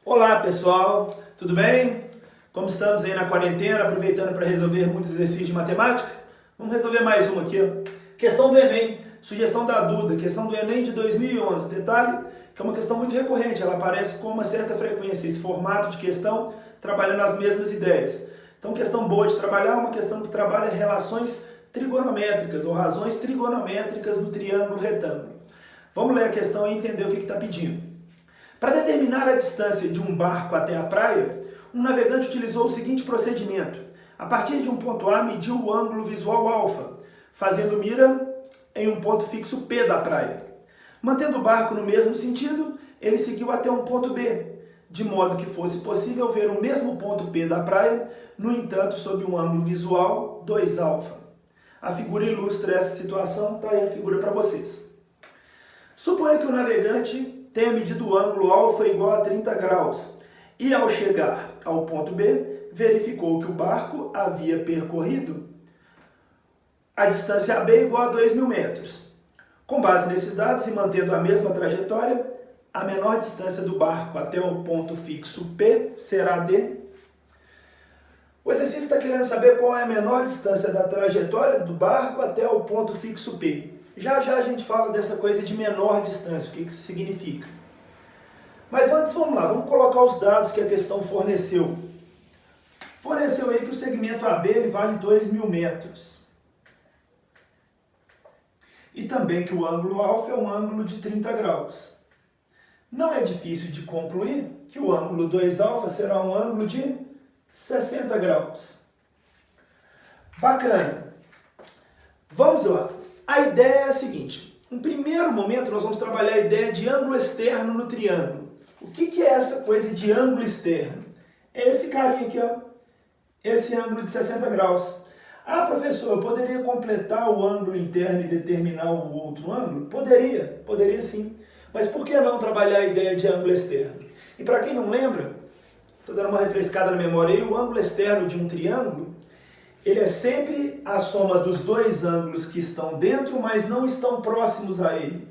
Olá pessoal, tudo bem? Como estamos aí na quarentena, aproveitando para resolver muitos exercícios de matemática? Vamos resolver mais uma aqui. Questão do Enem, sugestão da Duda, questão do Enem de 2011. Detalhe que é uma questão muito recorrente, ela aparece com uma certa frequência, esse formato de questão, trabalhando as mesmas ideias. Então, questão boa de trabalhar é uma questão que trabalha relações trigonométricas ou razões trigonométricas no triângulo retângulo. Vamos ler a questão e entender o que está pedindo. Para determinar a distância de um barco até a praia, um navegante utilizou o seguinte procedimento. A partir de um ponto A, mediu o ângulo visual alfa, fazendo mira em um ponto fixo P da praia. Mantendo o barco no mesmo sentido, ele seguiu até um ponto B, de modo que fosse possível ver o mesmo ponto P da praia, no entanto, sob um ângulo visual 2α. A figura ilustra essa situação, está aí a figura para vocês. Suponha que o navegante tenha medido o ângulo alfa igual a 30 graus e, ao chegar ao ponto B, verificou que o barco havia percorrido a distância AB igual a 2.000 metros. Com base nesses dados e mantendo a mesma trajetória, a menor distância do barco até o ponto fixo P será d. O exercício está querendo saber qual é a menor distância da trajetória do barco até o ponto fixo P. Já já a gente fala dessa coisa de menor distância, o que isso significa. Mas antes, vamos lá, vamos colocar os dados que a questão forneceu. Forneceu aí que o segmento AB ele vale 2.000 metros. E também que o ângulo alfa é um ângulo de 30 graus. Não é difícil de concluir que o ângulo 2α será um ângulo de 60 graus. Bacana. Vamos lá. A ideia é a seguinte. No primeiro momento, nós vamos trabalhar a ideia de ângulo externo no triângulo. O que é essa coisa de ângulo externo? É esse carinha aqui, ó. Esse ângulo de 60 graus. Ah, professor, eu poderia completar o ângulo interno e determinar o outro ângulo? Poderia sim. Mas por que não trabalhar a ideia de ângulo externo? E para quem não lembra, estou dando uma refrescada na memória aí, o ângulo externo de um triângulo, ele é sempre a soma dos dois ângulos que estão dentro, mas não estão próximos a ele.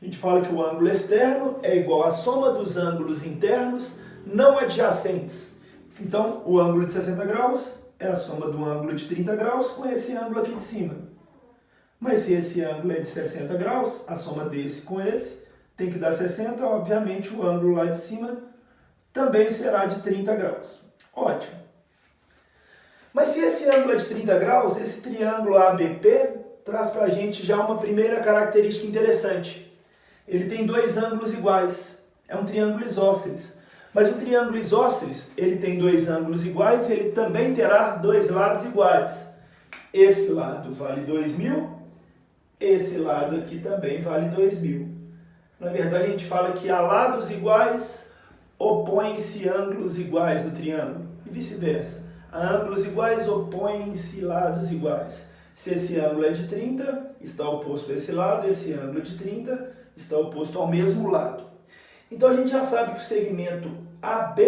A gente fala que o ângulo externo é igual à soma dos ângulos internos não adjacentes. Então, o ângulo de 60 graus é a soma do ângulo de 30 graus com esse ângulo aqui de cima. Mas se esse ângulo é de 60 graus, a soma desse com esse tem que dar 60, obviamente o ângulo lá de cima também será de 30 graus. Ótimo. Mas se esse ângulo é de 30 graus, esse triângulo ABP traz para a gente já uma primeira característica interessante. Ele tem dois ângulos iguais. É um triângulo isósceles. Mas o triângulo isósceles, ele tem dois ângulos iguais e ele também terá dois lados iguais. Esse lado vale 2.000, esse lado aqui também vale 2.000. Na verdade, a gente fala que a lados iguais opõem-se ângulos iguais no triângulo e vice-versa. A ângulos iguais opõem-se lados iguais. Se esse ângulo é de 30, está oposto a esse lado, esse ângulo de 30 está oposto ao mesmo lado. Então a gente já sabe que o segmento AB,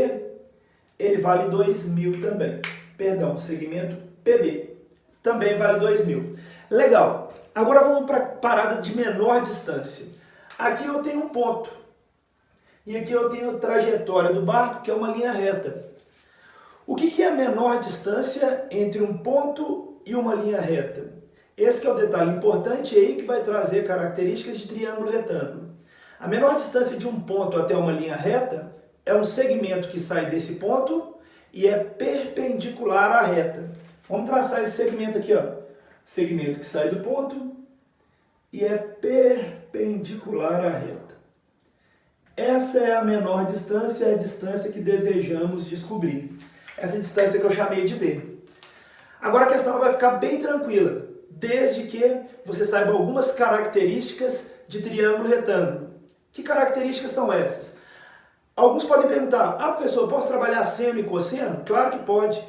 ele vale 2.000 também. Perdão, o segmento PB também vale 2.000. Legal. Agora vamos para a parada de menor distância. Aqui eu tenho um ponto. E aqui eu tenho a trajetória do barco, que é uma linha reta. O que é a menor distância entre um ponto e uma linha reta? Esse que é o detalhe importante aí que vai trazer características de triângulo retângulo. A menor distância de um ponto até uma linha reta é um segmento que sai desse ponto e é perpendicular à reta. Vamos traçar esse segmento aqui, ó. Segmento que sai do ponto e é perpendicular à reta. Essa é a menor distância, é a distância que desejamos descobrir. Essa distância que eu chamei de D. Agora a questão vai ficar bem tranquila, desde que você saiba algumas características de triângulo retângulo. Que características são essas? Alguns podem perguntar, professor, posso trabalhar seno e cosseno? Claro que pode,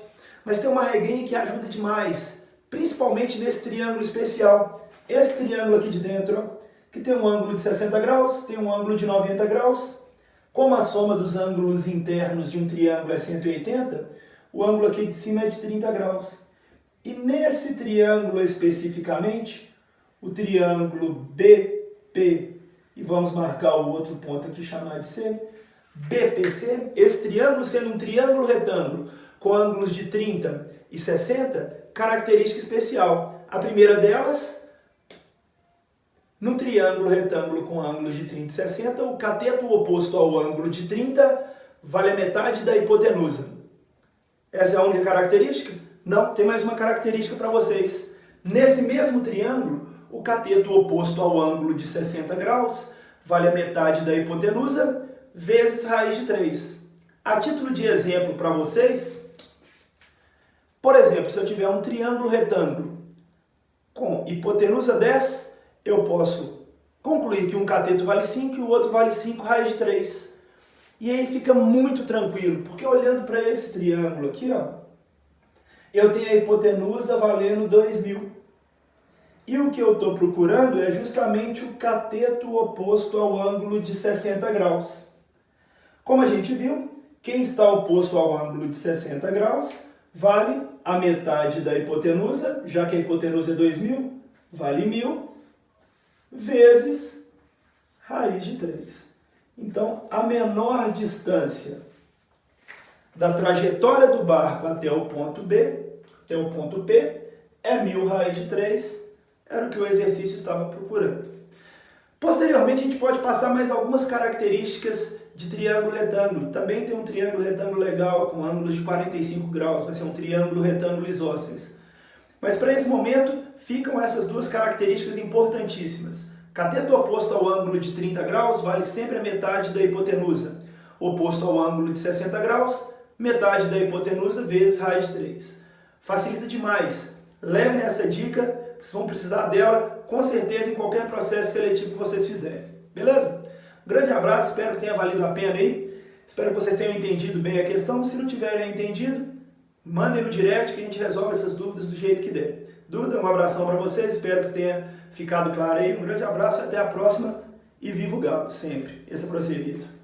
mas tem uma regrinha que ajuda demais, principalmente nesse triângulo especial. Esse triângulo aqui de dentro, ó, que tem um ângulo de 60 graus, tem um ângulo de 90 graus. Como a soma dos ângulos internos de um triângulo é 180, o ângulo aqui de cima é de 30 graus. E nesse triângulo especificamente, o triângulo BP, e vamos marcar o outro ponto aqui, chamar de C, BPC, esse triângulo sendo um triângulo retângulo com ângulos de 30 e 60, característica especial. A primeira delas, no triângulo retângulo com ângulos de 30 e 60, o cateto oposto ao ângulo de 30 vale a metade da hipotenusa. Essa é a única característica? Não, tem mais uma característica para vocês. Nesse mesmo triângulo, o cateto oposto ao ângulo de 60 graus vale a metade da hipotenusa vezes raiz de 3. A título de exemplo para vocês, por exemplo, se eu tiver um triângulo retângulo com hipotenusa 10, eu posso concluir que um cateto vale 5 e o outro vale 5 raiz de 3. E aí fica muito tranquilo, porque olhando para esse triângulo aqui, ó, eu tenho a hipotenusa valendo 2.000. E o que eu estou procurando é justamente o cateto oposto ao ângulo de 60 graus. Como a gente viu, quem está oposto ao ângulo de 60 graus vale a metade da hipotenusa, já que a hipotenusa é 2.000, vale 1.000, vezes raiz de 3. Então, a menor distância da trajetória do barco até o ponto B, até o ponto P, é 1.000 raiz de 3, era o que o exercício estava procurando. Posteriormente, a gente pode passar mais algumas características de triângulo retângulo. Também tem um triângulo retângulo legal com ângulos de 45 graus, vai ser um triângulo retângulo isósceles. Mas para esse momento, ficam essas duas características importantíssimas. Cateto oposto ao ângulo de 30 graus vale sempre a metade da hipotenusa. Oposto ao ângulo de 60 graus, metade da hipotenusa vezes raiz de 3. Facilita demais. Levem essa dica, vocês vão precisar dela com certeza em qualquer processo seletivo que vocês fizerem. Beleza? Um grande abraço, espero que tenha valido a pena aí. Espero que vocês tenham entendido bem a questão. Se não tiverem entendido, mandem no direct que a gente resolve essas dúvidas do jeito que der. Duda, um abração para vocês, espero que tenha ficado claro aí. Um grande abraço, até a próxima e viva o Galo, sempre. Esse é para você, Vitor.